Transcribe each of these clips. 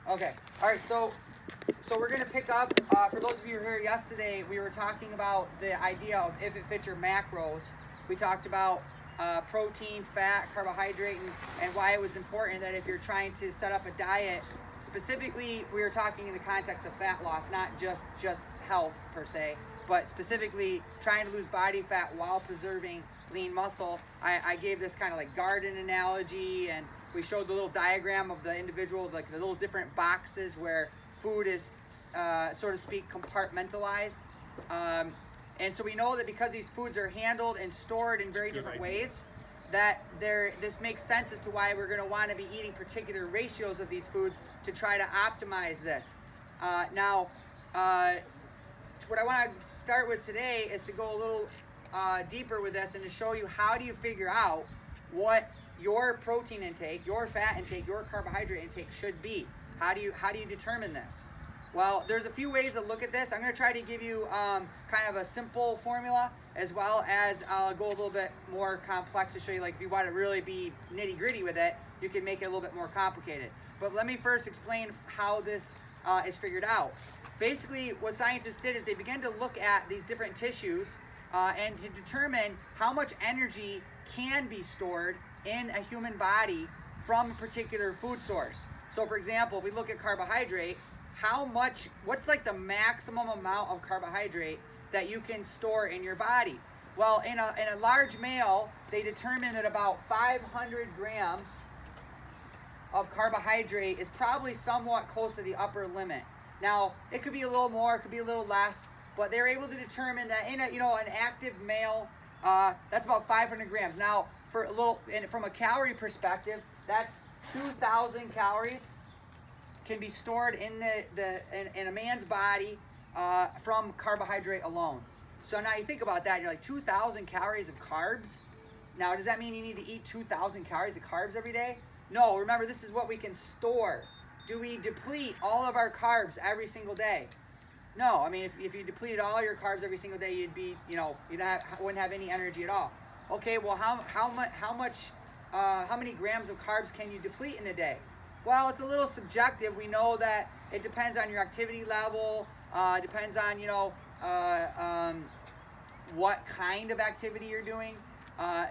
Okay. All right. So we're gonna pick up. For those of you who were here yesterday, we were talking about the idea of if it fits your macros. We talked about protein, fat, carbohydrate, and why it was important that if you're trying to set up a diet, specifically, we were talking in the context of fat loss, not just health per se, but specifically trying to lose body fat while preserving lean muscle. I gave this kind of like garden analogy, and we showed the little diagram of the individual, like the little different boxes where food is, so to speak, compartmentalized. And so we know that because these foods are handled and stored in very different ways, that this makes sense as to why we're going to want to be eating particular ratios of these foods to try to optimize this. Now, what I want to start with today is to go a little deeper with this and to show you how do you figure out what your protein intake, your fat intake, your carbohydrate intake should be. How do you determine this? Well, there's a few ways to look at this. I'm going to try to give you kind of a simple formula, as well as I'll go a little bit more complex to show you, like, if you want to really be nitty gritty with it, you can make it a little bit more complicated. But let me first explain how this is figured out. Basically, what scientists did is they began to look at these different tissues and to determine how much energy can be stored in a human body from a particular food source. So for example, if we look at carbohydrate, what's like the maximum amount of carbohydrate that you can store in your body? Well, in a large male, they determined that about 500 grams of carbohydrate is probably somewhat close to the upper limit. Now, it could be a little more, it could be a little less, but they're able to determine that in an active male, that's about 500 grams. Now, from a calorie perspective, that's 2,000 calories can be stored in in a man's body from carbohydrate alone. So now you think about that, you're like 2,000 calories of carbs. Now, does that mean you need to eat 2,000 calories of carbs every day? No, remember, this is what we can store. Do we deplete all of our carbs every single day? No, I mean, if you depleted all your carbs every single day, you'd be, wouldn't have any energy at all. Okay, well, how many grams of carbs can you deplete in a day? Well, it's a little subjective. We know that it depends on your activity level, depends on, what kind of activity you're doing.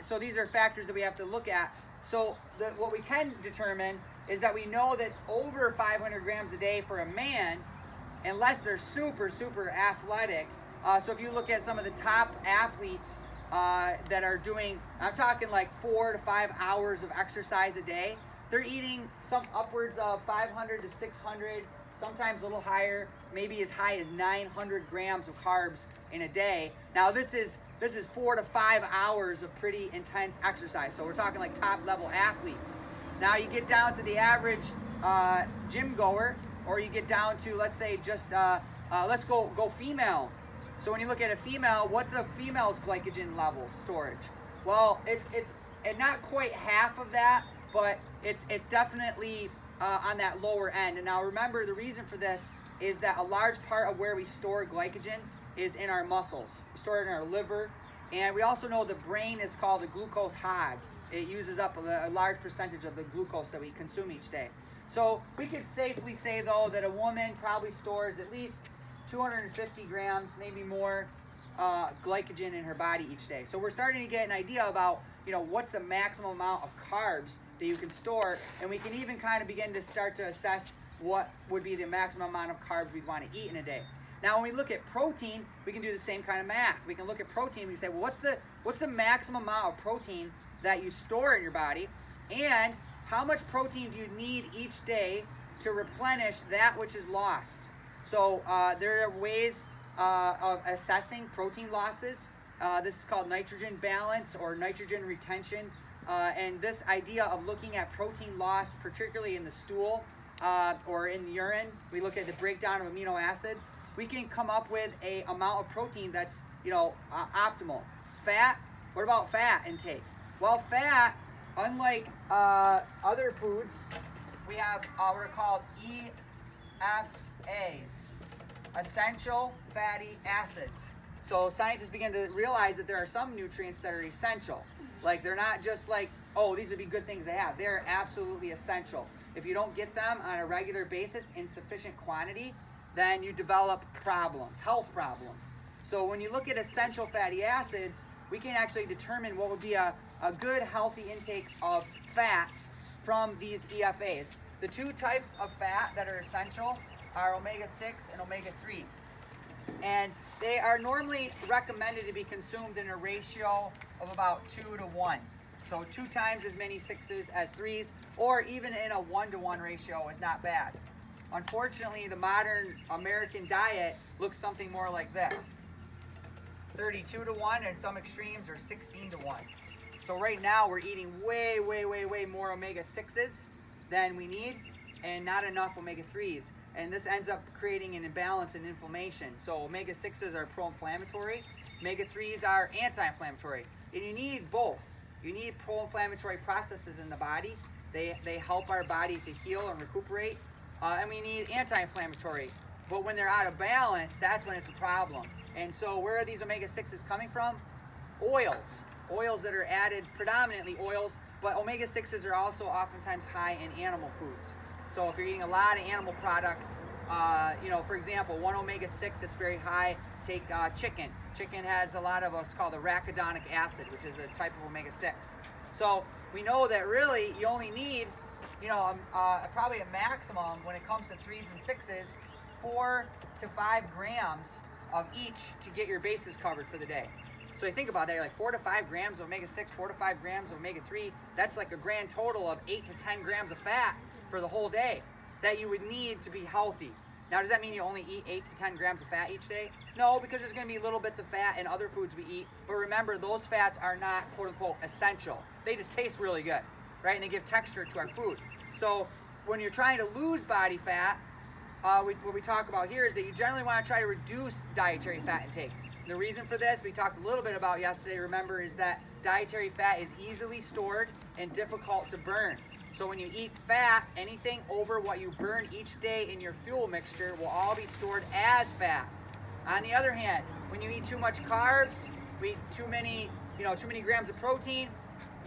So these are factors that we have to look at. So what we can determine is that we know that over 500 grams a day for a man, unless they're super, super athletic. So if you look at some of the top athletes that are doing, I'm talking like 4 to 5 hours of exercise a day, they're eating some upwards of 500 to 600, sometimes a little higher, maybe as high as 900 grams of carbs in a day. Now this is 4 to 5 hours of pretty intense exercise. So we're talking like top level athletes. Now you get down to the average gym goer, or you get down to, let's say, just let's go female. So when you look at a female, what's a female's glycogen level storage? Well, it's not quite half of that, but it's definitely on that lower end. And now remember, the reason for this is that a large part of where we store glycogen is in our muscles. We store it in our liver, and we also know the brain is called a glucose hog. It uses up a large percentage of the glucose that we consume each day. So we could safely say, though, that a woman probably stores at least 250 grams, maybe more, glycogen in her body each day. So we're starting to get an idea about, what's the maximum amount of carbs that you can store, and we can even kind of begin to start to assess what would be the maximum amount of carbs we'd want to eat in a day. Now, when we look at protein, we can do the same kind of math. We can look at protein. We can say, well, what's the maximum amount of protein that you store in your body, and how much protein do you need each day to replenish that which is lost? So there are ways of assessing protein losses. This is called nitrogen balance or nitrogen retention. And this idea of looking at protein loss, particularly in the stool or in the urine, we look at the breakdown of amino acids. We can come up with a amount of protein that's optimal. Fat, what about fat intake? Well, fat, unlike other foods, we have what are called EFAs, essential fatty acids. So scientists begin to realize that there are some nutrients that are essential. Like, they're not just like, oh, these would be good things to have. They're absolutely essential. if you don't get them on a regular basis in sufficient quantity, then you develop problems, health problems. So when you look at essential fatty acids, we can actually determine what would be a good healthy intake of fat from these EFAs. The two types of fat that are essential are omega-6 and omega-3. And they are normally recommended to be consumed in a ratio of about 2 to 1. So 2 times as many 6s as 3s, or even in a 1 to 1 ratio is not bad. Unfortunately, the modern American diet looks something more like this. 32 to 1, and some extremes are 16 to 1. So right now we're eating way more omega-6s than we need, and not enough omega-3s. And this ends up creating an imbalance and inflammation. So omega-6s are pro-inflammatory, omega-3s are anti-inflammatory. And you need both. You need pro-inflammatory processes in the body. They help our body to heal and recuperate. And we need anti-inflammatory. But when they're out of balance, that's when it's a problem. And so where are these omega-6s coming from? Oils. Oils that are added, predominantly oils, but omega-6s are also oftentimes high in animal foods. So if you're eating a lot of animal products, for example, one omega-6 that's very high, take chicken. Chicken has a lot of what's called arachidonic acid, which is a type of omega-6. So we know that really you only need, probably a maximum when it comes to 3s and 6s, 4 to 5 grams of each to get your bases covered for the day. So you think about that, you're like 4 to 5 grams of omega-6, 4 to 5 grams of omega-3, that's like a grand total of 8 to 10 grams of fat for the whole day that you would need to be healthy. Now, does that mean you only eat 8 to 10 grams of fat each day? No, because there's going to be little bits of fat in other foods we eat. But remember, those fats are not, quote unquote, essential. They just taste really good, right? And they give texture to our food. So when you're trying to lose body fat, what we talk about here is that you generally want to try to reduce dietary fat intake. The reason for this, we talked a little bit about yesterday, remember, is that dietary fat is easily stored and difficult to burn. So when you eat fat, anything over what you burn each day in your fuel mixture will all be stored as fat. On the other hand, when you eat too much carbs, too many grams of protein,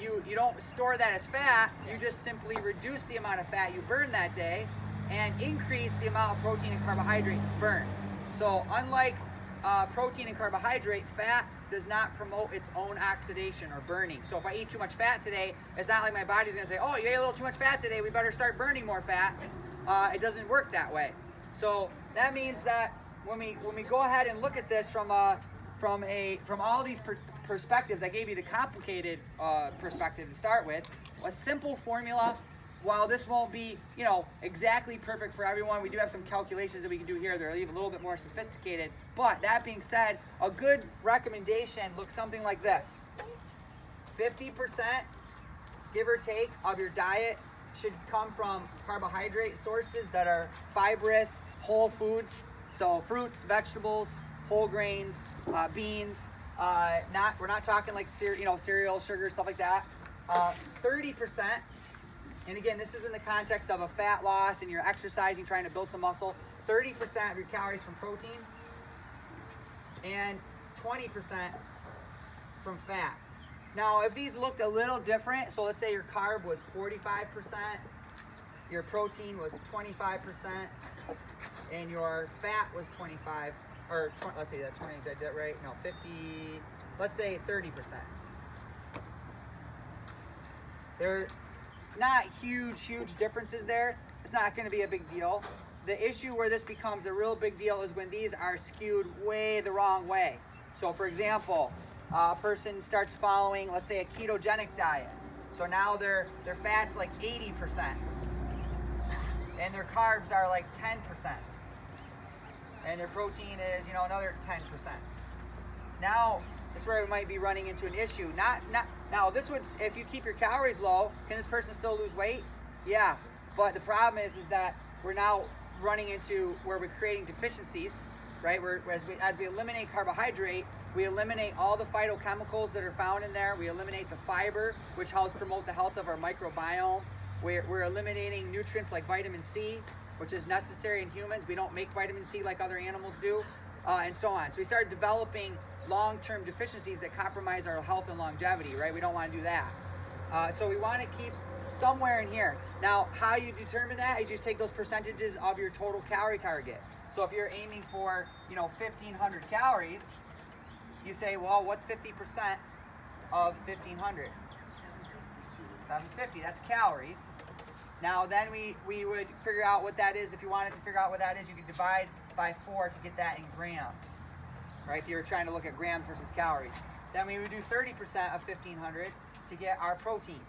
you don't store that as fat. You just simply reduce the amount of fat you burn that day and increase the amount of protein and carbohydrate that's burned. So unlike protein and carbohydrate, fat does not promote its own oxidation or burning. So if I eat too much fat today, it's not like my body's gonna say, oh, you ate a little too much fat today, we better start burning more fat. It doesn't work that way. So that means that when we go ahead and look at this from all these perspectives, I gave you the complicated perspective to start with, a simple formula. While this won't be, exactly perfect for everyone, we do have some calculations that we can do here that are a little bit more sophisticated. But that being said, a good recommendation looks something like this. 50%, give or take, of your diet should come from carbohydrate sources that are fibrous, whole foods. So fruits, vegetables, whole grains, beans. We're not talking like cereal, sugar, stuff like that. 30%. And again, this is in the context of a fat loss and you're exercising, trying to build some muscle. 30% of your calories from protein and 20% from fat. Now, if these looked a little different, so let's say your carb was 45%, your protein was 25%, and your fat was 25, or 20, let's say that 20, did I get that right? No, 50, let's say 30%. They're not huge differences there. It's not going to be a big deal. The issue where this becomes a real big deal is when these are skewed way the wrong way. So for example, a person starts following, let's say, a ketogenic diet. So now their fat's like 80% and their carbs are like 10%. And their protein is, another 10%. Now, that's where we might be running into an issue. Now, this would, if you keep your calories low, can this person still lose weight? Yeah, but the problem is that we're now running into where we're creating deficiencies, right? As we eliminate carbohydrate, we eliminate all the phytochemicals that are found in there. We eliminate the fiber, which helps promote the health of our microbiome. We're eliminating nutrients like vitamin C, which is necessary in humans. We don't make vitamin C like other animals do, and so on. So we started developing long-term deficiencies that compromise our health and longevity, right? We don't want to do that. So we want to keep somewhere in here. Now, how you determine that is just take those percentages of your total calorie target. So if you're aiming for, 1,500 calories, you say, well, what's 50% of 1,500? 750, that's calories. Now then we would figure out what that is. If you wanted to figure out what that is, you could divide by 4 to get that in grams, right? If you're trying to look at grams versus calories. Then we would do 30% of 1,500 to get our protein.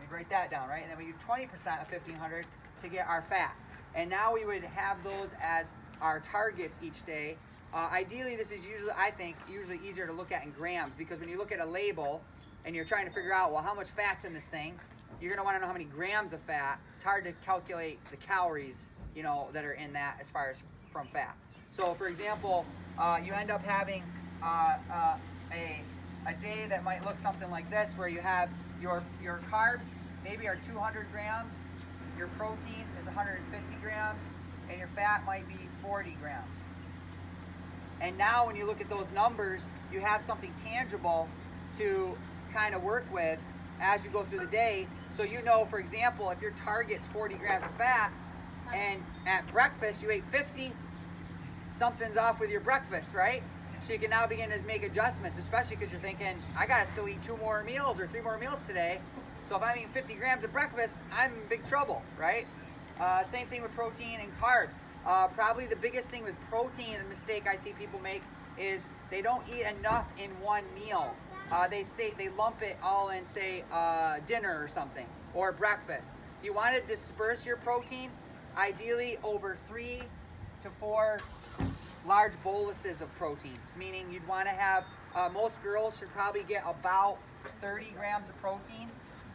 We'd write that down, right? And then we do 20% of 1,500 to get our fat. And now we would have those as our targets each day. Ideally, this is usually easier to look at in grams, because when you look at a label and you're trying to figure out, well, how much fat's in this thing, you're going to want to know how many grams of fat. It's hard to calculate the calories, that are in that as far as from fat. So, for example, you end up having a day that might look something like this, where you have your carbs maybe are 200 grams, your protein is 150 grams, and your fat might be 40 grams. And now when you look at those numbers, you have something tangible to kind of work with as you go through the day. So for example, if your target's 40 grams of fat, and at breakfast you ate 50, something's off with your breakfast, right? So you can now begin to make adjustments, especially because you're thinking, I gotta still eat 2 more meals or 3 more meals today. So if I'm eating 50 grams of breakfast, I'm in big trouble, right? Same thing with protein and carbs. Probably the biggest thing with protein, the mistake I see people make, is they don't eat enough in one meal. They lump it all in, say, dinner or something, or breakfast. You want to disperse your protein, ideally over 3 to 4 large boluses of proteins, meaning you'd want to have, most girls should probably get about 30 grams of protein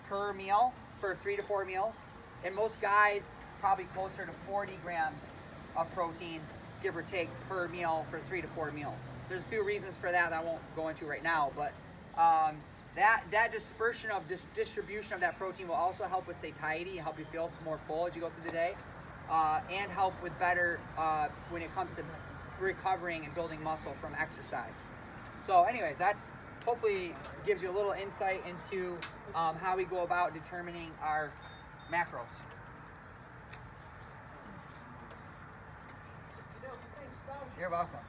per meal for 3 to 4 meals, and most guys probably closer to 40 grams of protein, give or take, per meal for 3 to 4 meals. There's a few reasons for that I won't go into right now, but that dispersion of distribution of that protein will also help with satiety, help you feel more full as you go through the day, and help with better when it comes to recovering and building muscle from exercise. So anyways, that's hopefully gives you a little insight into how we go about determining our macros. You're welcome.